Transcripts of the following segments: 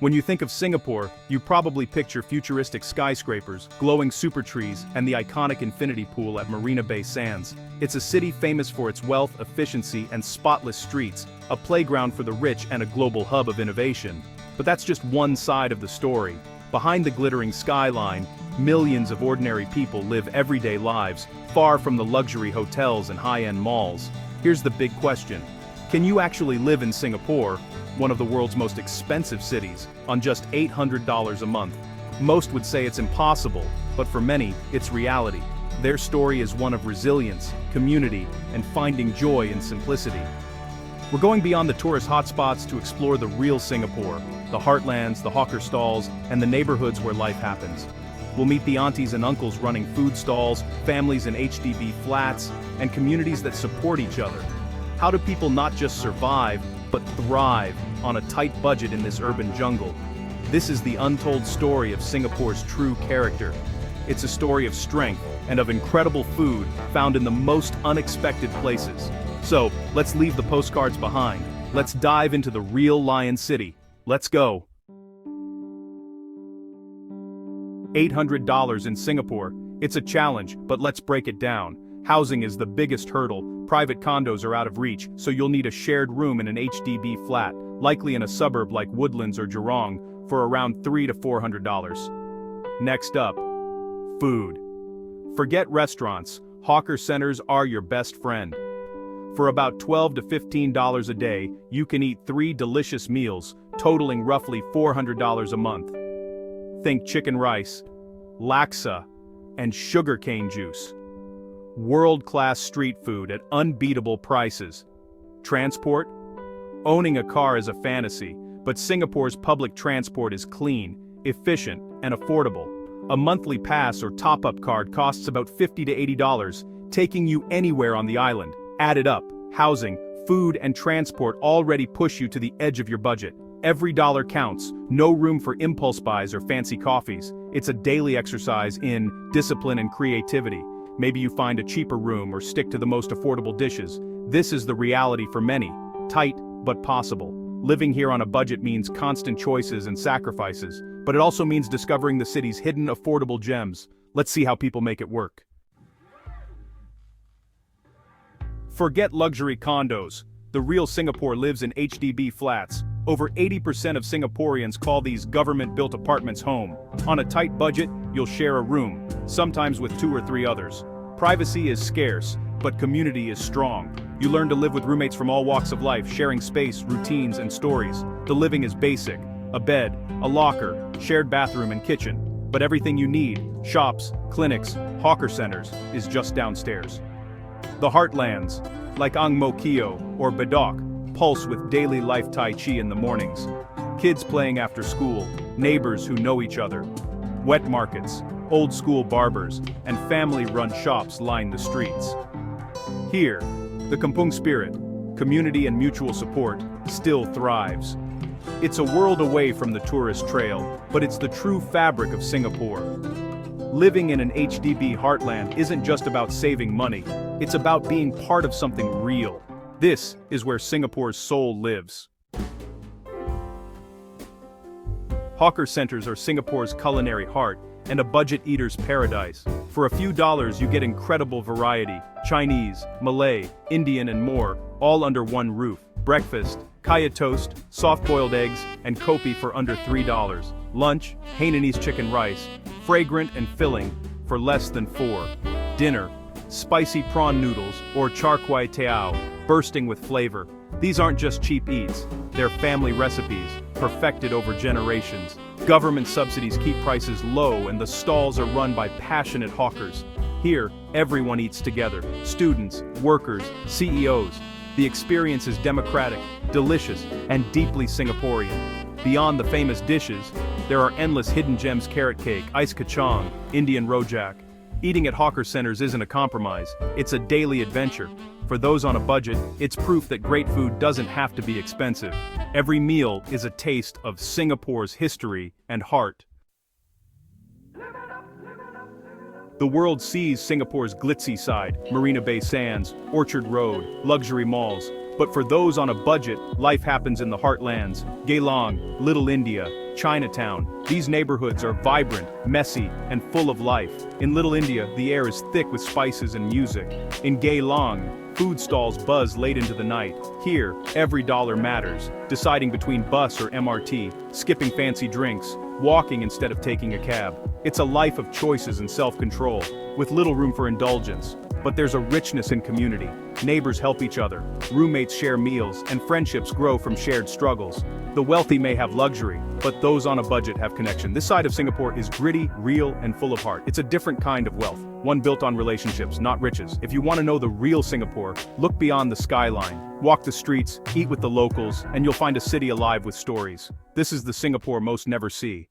When you think of Singapore, you probably picture futuristic skyscrapers, glowing super trees, and the iconic infinity pool at Marina Bay Sands. It's a city famous for its wealth, efficiency, and spotless streets, a playground for the rich and a global hub of innovation. But that's just one side of the story. Behind the glittering skyline, millions of ordinary people live everyday lives, far from the luxury hotels and high-end malls. Here's the big question. Can you actually live in Singapore, one of the world's most expensive cities, on just $800 a month? Most would say it's impossible, but for many, it's reality. Their story is one of resilience, community, and finding joy in simplicity. We're going beyond the tourist hotspots to explore the real Singapore, the heartlands, the hawker stalls, and the neighborhoods where life happens. We'll meet the aunties and uncles running food stalls, families in HDB flats, and communities that support each other. How do people not just survive, but thrive on a tight budget in this urban jungle? This is the untold story of Singapore's true character. It's a story of strength and of incredible food found in the most unexpected places. So, let's leave the postcards behind. Let's dive into the real Lion City. Let's go. $800 in Singapore. It's a challenge, but let's break it down. Housing is the biggest hurdle. Private condos are out of reach, so you'll need a shared room in an HDB flat, likely in a suburb like Woodlands or Jurong, for around $300 to $400. Next up, food. Forget restaurants, hawker centers are your best friend. For about $12 to $15 a day, you can eat 3 delicious meals, totaling roughly $400 a month. Think chicken rice, laksa, and sugarcane juice. World-class street food at unbeatable prices. Transport? Owning a car is a fantasy, but Singapore's public transport is clean, efficient, and affordable. A monthly pass or top-up card costs about $50 to $80, taking you anywhere on the island. Add it up, housing, food, and transport already push you to the edge of your budget. Every dollar counts, no room for impulse buys or fancy coffees. It's a daily exercise in discipline and creativity. Maybe you find a cheaper room or stick to the most affordable dishes. This is the reality for many. Tight, but possible. Living here on a budget means constant choices and sacrifices, but it also means discovering the city's hidden affordable gems. Let's see how people make it work. Forget luxury condos. The real Singapore lives in HDB flats. Over 80% of Singaporeans call these government-built apartments home. On a tight budget, you'll share a room, sometimes with 2 or 3 others. Privacy is scarce, but community is strong. You learn to live with roommates from all walks of life, sharing space, routines, and stories. The living is basic: a bed, a locker, shared bathroom and kitchen. But everything you need, shops, clinics, hawker centers, is just downstairs. The heartlands, like Ang Mo Kio or Bedok, pulse with daily life tai chi in the mornings. Kids playing after school, neighbors who know each other. Wet markets, old-school barbers, and family-run shops line the streets. Here, the Kampung spirit, community and mutual support, still thrives. It's a world away from the tourist trail, but it's the true fabric of Singapore. Living in an HDB heartland isn't just about saving money, it's about being part of something real. This is where Singapore's soul lives. Hawker centers are Singapore's culinary heart and a budget eater's paradise. For a few dollars you get incredible variety: Chinese, Malay, Indian and more, all under one roof. Breakfast, kaya toast, soft-boiled eggs, and kopi for under $3. Lunch, Hainanese chicken rice, fragrant and filling, for less than $4. Dinner, spicy prawn noodles or char kway teow, bursting with flavor. These aren't just cheap eats, they're family recipes, perfected over generations. Government subsidies keep prices low and the stalls are run by passionate hawkers. Here, everyone eats together: students, workers, CEOs. The experience is democratic, delicious, and deeply Singaporean. Beyond the famous dishes, there are endless hidden gems: carrot cake, ice kacang, Indian rojak. Eating at hawker centers isn't a compromise, it's a daily adventure. For those on a budget, it's proof that great food doesn't have to be expensive. Every meal is a taste of Singapore's history and heart. The world sees Singapore's glitzy side: Marina Bay Sands, Orchard Road, luxury malls. But for those on a budget, life happens in the heartlands. Geelong, Little India, Chinatown. These neighborhoods are vibrant, messy, and full of life. In Little India, the air is thick with spices and music. In Geelong, food stalls buzz late into the night. Here, every dollar matters, deciding between bus or MRT, skipping fancy drinks, walking instead of taking a cab. It's a life of choices and self-control, with little room for indulgence. But there's a richness in community. Neighbors help each other, roommates share meals, and friendships grow from shared struggles. The wealthy may have luxury, but those on a budget have connection. This side of Singapore is gritty, real, and full of heart. It's a different kind of wealth, one built on relationships, not riches. If you want to know the real Singapore, look beyond the skyline. Walk the streets, eat with the locals, and you'll find a city alive with stories. This is the Singapore most never see.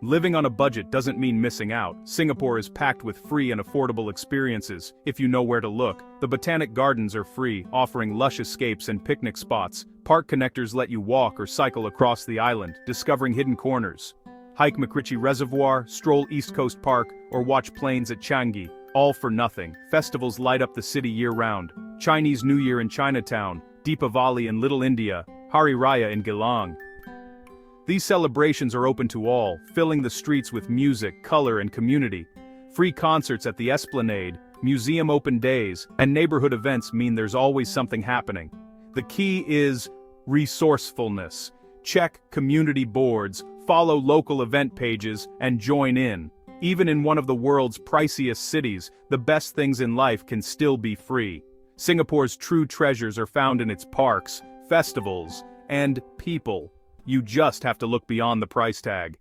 Living on a budget doesn't mean missing out. Singapore is packed with free and affordable experiences, if you know where to look. The Botanic Gardens are free, offering lush escapes and picnic spots. Park connectors let you walk or cycle across the island, discovering hidden corners. Hike McRitchie Reservoir, stroll East Coast Park, or watch planes at Changi, all for nothing. Festivals light up the city year-round. Chinese New Year in Chinatown, Deepavali in Little India, Hari Raya in Geelong. These celebrations are open to all, filling the streets with music, color, and community. Free concerts at the Esplanade, museum open days, and neighborhood events mean there's always something happening. The key is resourcefulness. Check community boards, follow local event pages, and join in. Even in one of the world's priciest cities, the best things in life can still be free. Singapore's true treasures are found in its parks, festivals, and people. You just have to look beyond the price tag.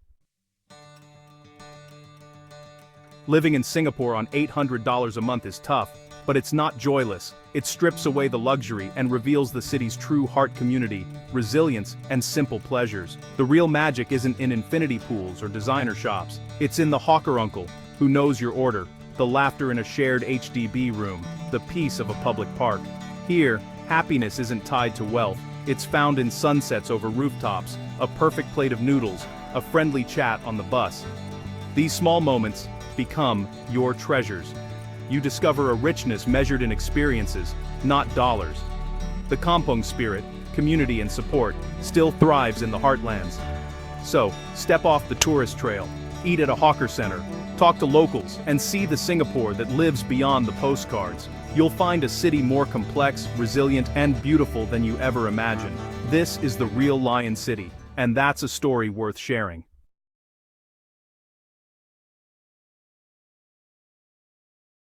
Living in Singapore on $800 a month is tough, but it's not joyless. It strips away the luxury and reveals the city's true heart: community, resilience, and simple pleasures. The real magic isn't in infinity pools or designer shops. It's in the hawker uncle who knows your order, the laughter in a shared HDB room, the peace of a public park. Here, happiness isn't tied to wealth. It's found in sunsets over rooftops, a perfect plate of noodles, a friendly chat on the bus. These small moments become your treasures. You discover a richness measured in experiences, not dollars. The kampong spirit, community and support, still thrives in the heartlands. So, step off the tourist trail, eat at a hawker center, talk to locals, and see the Singapore that lives beyond the postcards. You'll find a city more complex, resilient, and beautiful than you ever imagined. This is the real Lion City, and that's a story worth sharing.